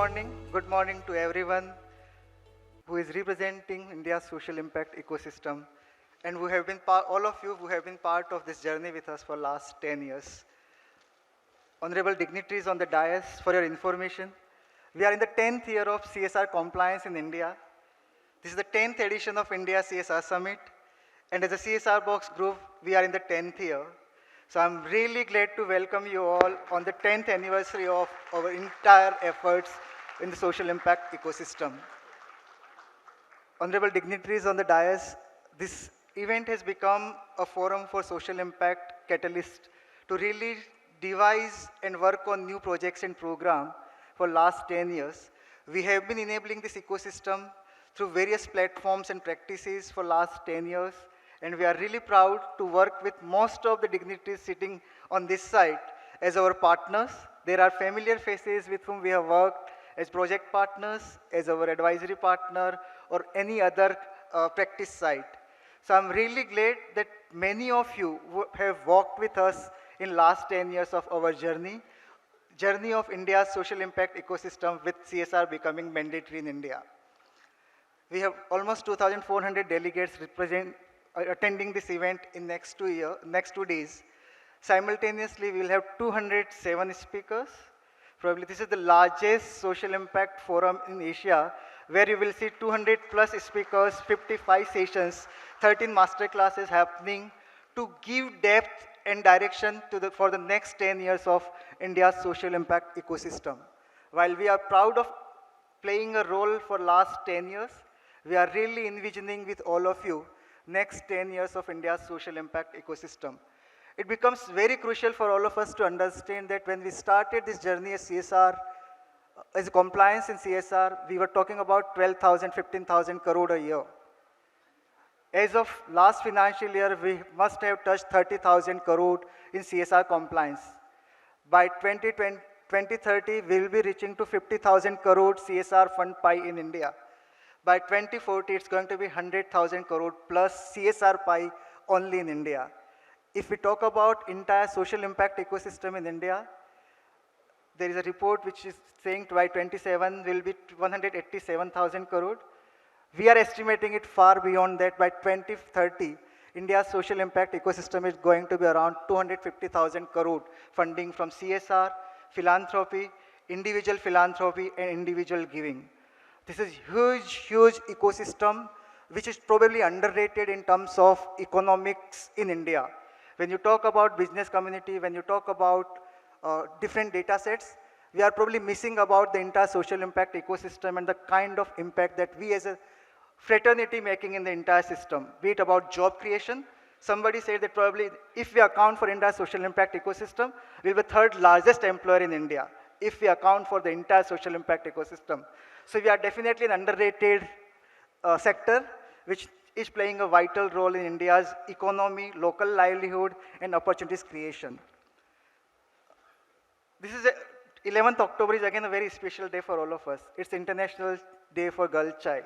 morning. Good morning to everyone who is representing India's social impact ecosystem and who have been all of you who have been part of this journey with us for last 10 years. Honorable dignitaries on the dais, for your information, we are in the 10th year of CSR compliance in India. This is the 10th edition of India CSR Summit, and as a CSRBOX group, we are in the 10th year. So I'm really glad to welcome you all on the 10th anniversary of our entire efforts in the social impact ecosystem. Honorable dignitaries on the dais, this event has become a forum for social impact catalyst to really devise and work on new projects and programs for last 10 years. We have been enabling this ecosystem through various platforms and practices for last 10 years, and we are really proud to work with most of the dignitaries sitting on this side as our partners. There are familiar faces with whom we have worked as project partners, as our advisory partner, or any other practice site. So I'm really glad that many of you have walked with us in last 10 years of our journey of India's social impact ecosystem with CSR becoming mandatory in India. We have almost 2,400 delegates attending this event in next 2 days. Simultaneously, we will have 207 speakers. Probably this is the largest social impact forum in Asia, where you will see 200 plus speakers, 55 sessions, 13 master classes happening to give depth and direction for the next 10 years of India's social impact ecosystem. While we are proud of playing a role for last 10 years, we are really envisioning with all of you next 10 years of India's social impact ecosystem. It becomes very crucial for all of us to understand that when we started this journey as CSR, as compliance in CSR, we were talking about 12,000, 15,000 crore a year. As of last financial year, we must have touched 30,000 crore in CSR compliance. By 2030, we will be reaching to 50,000 crore CSR fund pie in India. By 2040, it's going to be 100,000 crore plus CSR pie only in India. If we talk about entire social impact ecosystem in India, there is a report which is saying by 27 will be 187,000 crore. We are estimating it far beyond that. By 2030, India's social impact ecosystem is going to be around 250,000 crore funding from CSR, philanthropy, and individual giving. This is huge ecosystem which is probably underrated in terms of economics in India. When you talk about business community, when you talk about different data sets, we are probably missing about the entire social impact ecosystem and the kind of impact that we as a fraternity making in the entire system, be it about job creation. Somebody said that probably if we account for entire social impact ecosystem, we'll be the third largest employer in India, if we account for the entire social impact ecosystem. So we are definitely an underrated sector, which is playing a vital role in India's economy, local livelihood, and opportunities creation. This is 11th October is again a very special day for all of us. It's International Day for Girl Child.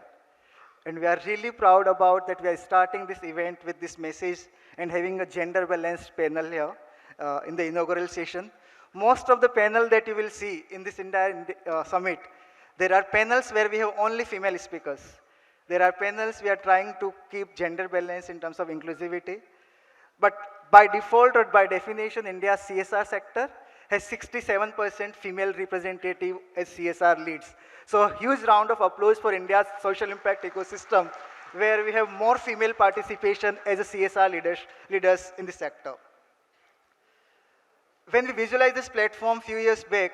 And we are really proud about that we are starting this event with this message and having a gender balanced panel here in the inaugural session. Most of the panel that you will see in this entire summit, there are panels where we have only female speakers. There are panels we are trying to keep gender balance in terms of inclusivity. But by default or by definition, India's CSR sector has 67% female representative as CSR leads. So a huge round of applause for India's social impact ecosystem, where we have more female participation as a CSR leaders in the sector. When we visualized this platform a few years back,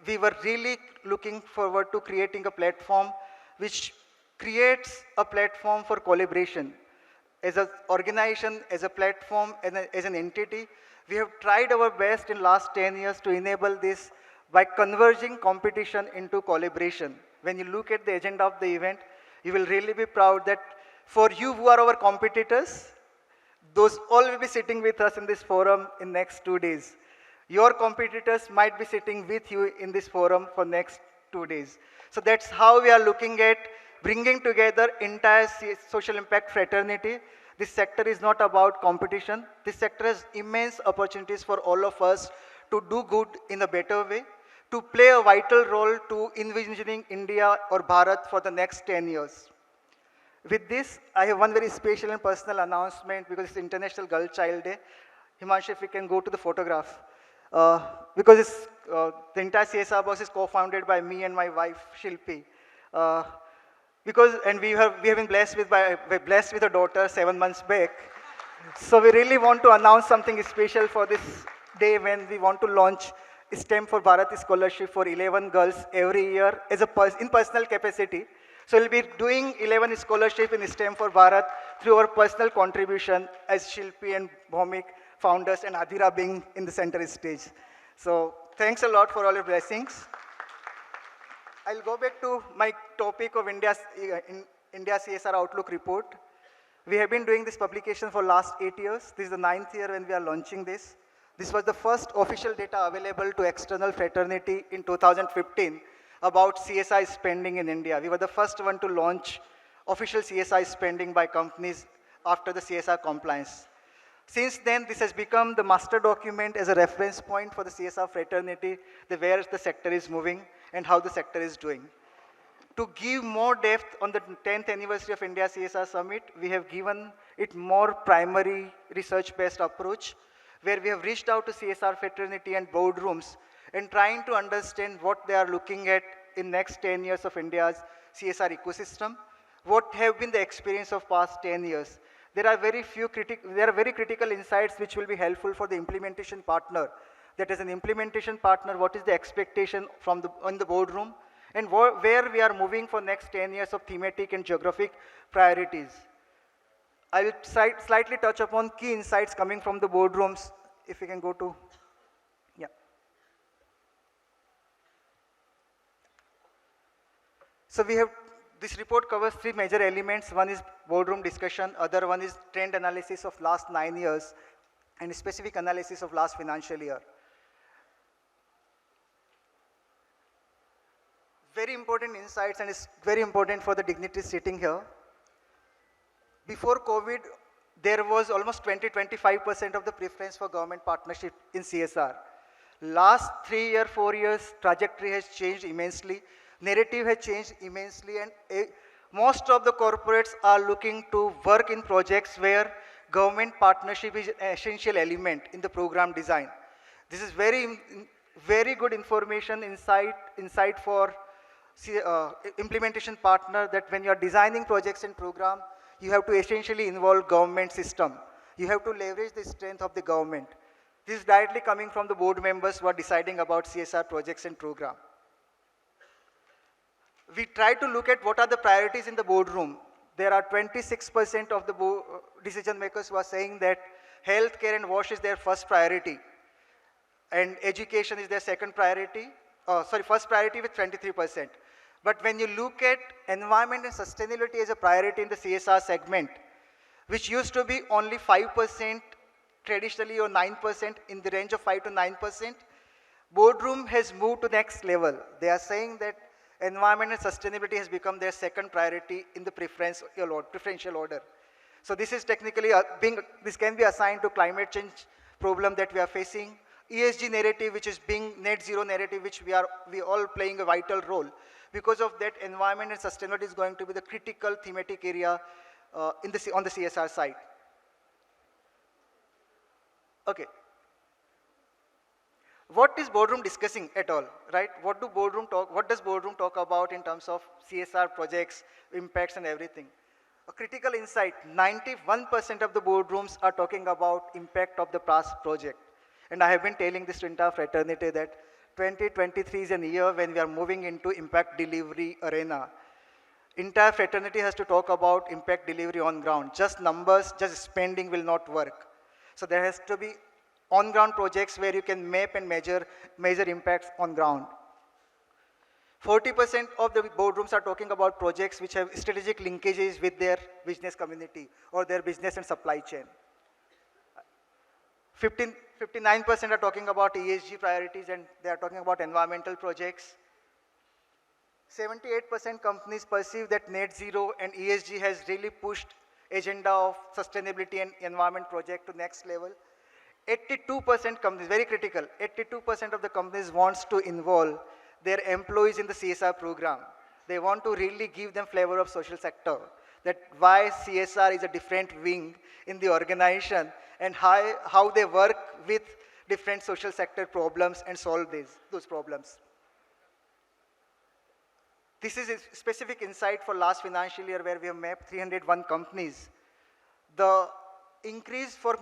we were really looking forward to creating a platform which creates a platform for collaboration. As an organization, as a platform, and as an entity, we have tried our best in last 10 years to enable this by converging competition into collaboration. When you look at the agenda of the event, you will really be proud that for you who are our competitors, those all will be sitting with us in this forum in next 2 days. Your competitors might be sitting with you in this forum for next 2 days. So that's how we are looking at bringing together entire social impact fraternity. This sector is not about competition. This sector has immense opportunities for all of us to do good in a better way, to play a vital role to envisioning India or Bharat for the next 10 years. With this, I have one very special and personal announcement because it's International Girl Child Day. Himanshu, if we can go to the photograph. Because the entire CSR box is co-founded by me and my wife, Shilpi. Uh, and we have been blessed with a daughter 7 months back. So we really want to announce something special for this day when we want to launch STEM for Bharat scholarship for 11 girls every year as in personal capacity. So we'll be doing 11 scholarship in STEM for Bharat through our personal contribution as Shilpi and Bhomik founders and Adhira being in the center stage. So thanks a lot for all your blessings. I'll go back to my topic of India CSR Outlook Report. We have been doing this publication for last 8 years. This is the 9th year when we are launching this. This was the first official data available to external fraternity in 2015 about CSI spending in India. We were the first one to launch official CSI spending by companies after the CSR compliance. Since then, this has become the master document as a reference point for the CSR fraternity, where the sector is moving and how the sector is doing. To give more depth on the 10th anniversary of India CSR Summit, we have given it more primary research-based approach, where we have reached out to CSR fraternity and boardrooms and trying to understand what they are looking at in next 10 years of India's CSR ecosystem, what have been the experience of past 10 years. There are very critical insights which will be helpful for the implementation partner. That is an implementation partner, what is the expectation from on the boardroom, and where we are moving for next 10 years of thematic and geographic priorities. I will slightly touch upon key insights coming from the boardrooms. If we can go to, yeah. So this report covers 3 major elements. One is boardroom discussion, other one is trend analysis of last 9 years, and specific analysis of last financial year. Very important insights, and it's very important for the dignitaries sitting here. Before COVID, there was almost 20-25% of the preference for government partnership in CSR. Last 3 years, 4 years, trajectory has changed immensely. Narrative has changed immensely, and most of the corporates are looking to work in projects where government partnership is an essential element in the program design. This is very good information, insight for implementation partner, that when you are designing projects and program, you have to essentially involve government system. You have to leverage the strength of the government. This is directly coming from the board members who are deciding about CSR projects and program. We try to look at what are the priorities in the boardroom. There are 26% of the decision makers who are saying that healthcare and wash is their first priority, and education is their second priority. First priority with 23%. But when you look at environment and sustainability as a priority in the CSR segment, which used to be only 5% traditionally or 9%, in the range of 5 to 9%, boardroom has moved to next level. They are saying that environment and sustainability has become their second priority in the preferential order. So this is technically this can be assigned to climate change problem that we are facing, ESG narrative, which is being net zero narrative, which we all playing a vital role. Because of that, environment and sustainability is going to be the critical thematic area on the CSR side. Okay. What is boardroom discussing at all, right? What does boardroom talk about in terms of CSR projects, impacts and everything? A critical insight, 91% of the boardrooms are talking about impact of the past project. And I have been telling this to entire fraternity that 2023 is a year when we are moving into impact delivery arena. Entire fraternity has to talk about impact delivery on ground. Just numbers, just spending will not work. So there has to be on-ground projects where you can map and measure impacts on ground. 40% of the boardrooms are talking about projects which have strategic linkages with their business community or their business and supply chain. 59% are talking about ESG priorities, and they are talking about environmental projects. 78% companies perceive that net zero and ESG has really pushed agenda of sustainability and environment project to next level. 82% companies, very critical, 82% of the companies wants to involve their employees in the CSR program. They want to really give them flavor of social sector, that why CSR is a different wing in the organization and how they work with different social sector problems and solve those problems. This is a specific insight for last financial year where we have mapped 301 companies. The increase for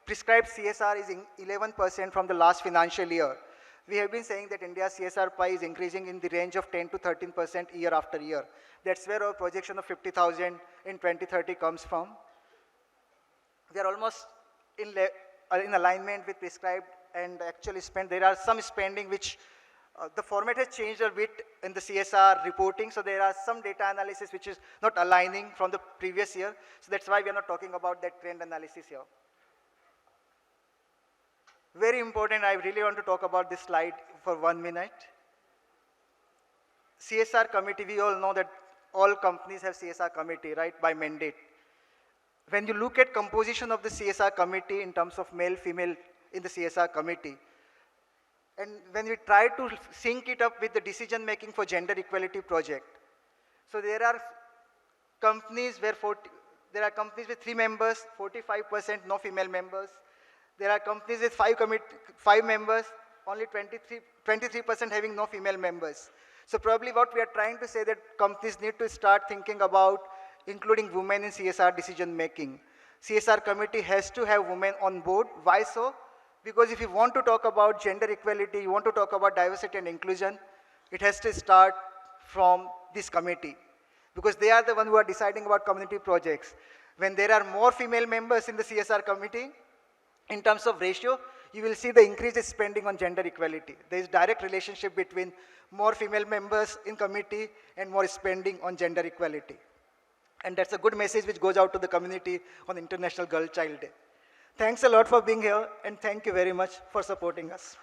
prescribed CSR is 11% from the last financial year. We have been saying that India's CSR pie is increasing in the range of 10 to 13% year after year. That's where our projection of 50,000 in 2030 comes from. We are almost in alignment with prescribed and actually spent. There are some spending which the format has changed a bit in the CSR reporting, so there are some data analysis which is not aligning from the previous year. So that's why we are not talking about that trend analysis here. Very important, I really want to talk about this slide for 1 minute. CSR committee, we all know that all companies have CSR committee, right, by mandate. When you look at composition of the CSR committee in terms of male, female in the CSR committee, and when we try to sync it up with the decision making for gender equality project, so there are companies where there are companies with 3 members, 45% no female members. There are companies with 5 members, only 23% having no female members. So probably what we are trying to say that companies need to start thinking about including women in CSR decision making. CSR committee has to have women on board. Why so? Because if you want to talk about gender equality, you want to talk about diversity and inclusion, it has to start from this committee. Because they are the ones who are deciding about community projects. When there are more female members in the CSR committee, in terms of ratio, you will see the increased spending on gender equality. There is direct relationship between more female members in committee and more spending on gender equality. And that's a good message which goes out to the community on International Girl Child Day. Thanks a lot for being here, and thank you very much for supporting us.